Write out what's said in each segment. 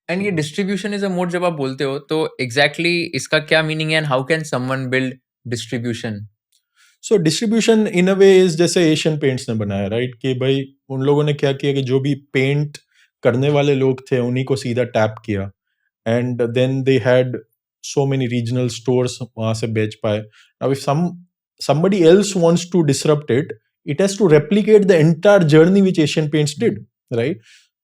And ये distribution is a mode जब आप बोलते हो तो एग्जैक्टली इसका क्या मीनिंग है and how can someone build distribution? So distribution in a way is जैसे एशियन पेंट्स ने बनाया, राइट? कि भाई उन लोगों ने क्या किया कि जो भी पेंट करने वाले लोग थे उन्हीं को सीधा टैप किया, and then they had so many regional stores वहां से बेच पाए. अब इफ somebody else wants to disrupt it, it has to replicate the entire journey which Asian Paints did, right?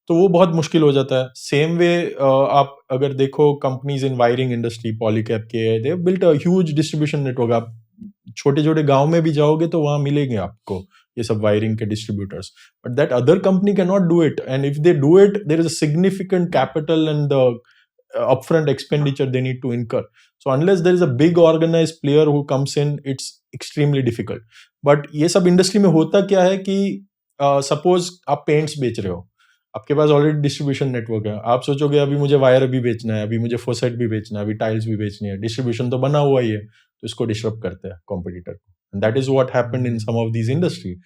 तो वो बहुत मुश्किल हो जाता है. सेम वे आप अगर देखो companies in wiring industry, Polycab के, they built a huge distribution network. आप छोटे छोटे गांव में भी जाओगे तो वहां मिलेंगे आपको ये सब वायरिंग के distributors. But that other company can not do it, and if they do it there is a significant capital and the upfront expenditure they need to incur. So unless there is a big organized player who comes in, it's extremely difficult. But ये सब industry में होता क्या है कि suppose आप paints बेच रहे हो, आपके पास ऑलरेडी डिस्ट्रीब्यूशन नेटवर्क है. आप सोचोगे अभी मुझे वायर भी बेचना है, अभी मुझे फोसेट भी बेचना है, अभी टाइल्स भी बेचनी है. डिस्ट्रीब्यूशन तो बना हुआ ही है, तो इसको डिस्टर्ब करते हैं कॉम्पिटिटर को. That is what happened in some of these industry.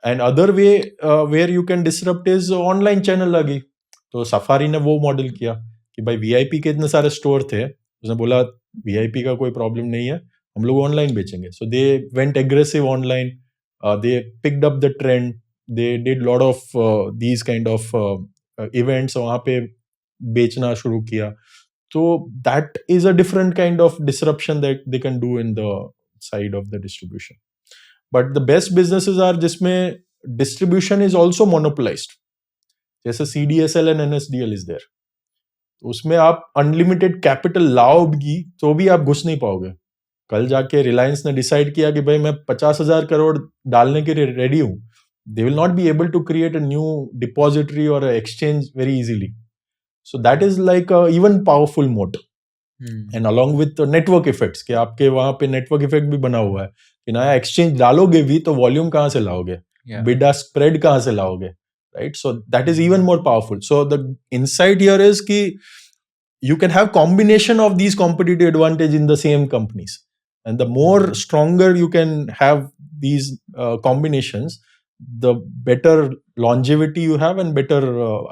And other way where you can disrupt is online channel लगी. तो सफारी ने वो मॉडल किया कि भाई वीआईपी के इतने सारे स्टोर थे, उसने बोला वीआईपी का कोई प्रॉब्लम नहीं है, हम लोग ऑनलाइन बेचेंगे. So they went aggressive online, they picked up the trend, they did lot of these kind of events, वहां पे बेचना शुरू किया. तो that is a different kind of disruption that they can do in the side of the distribution. But the best businesses are जिसमें distribution is also monopolized, जैसे CDSL and NSDL is there. उसमें आप unlimited capital लाओगी तो भी आप घुस नहीं पाओगे. कल जाके रिलायंस ने डिसाइड किया कि भाई मैं 50,000 करोड़ डालने के लिए रेडी हूं, they will not be able to create a new depository or exchange very easily. So that is like even powerful moat. And along with network effects, कि आपके वहां पे नेटवर्क इफेक्ट भी बना हुआ है कि नया एक्सचेंज डालोगे भी तो वॉल्यूम कहां से लाओगे, बिड स्प्रेड कहां से लाओगे, right? So that is even more powerful. So the insight here is ki you can have combination of these competitive advantage in the same companies, and the more stronger you can have these combinations, the better longevity you have and better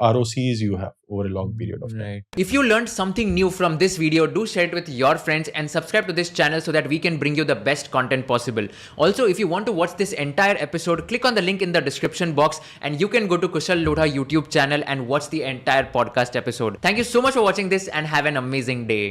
ROCs you have over a long period of time. Right. If you learned something new from this video, do share it with your friends and subscribe to this channel so that we can bring you the best content possible. Also, if you want to watch this entire episode, click on the link in the description box and you can go to Kushal Lodha YouTube channel and watch the entire podcast episode. Thank you so much for watching this and have an amazing day.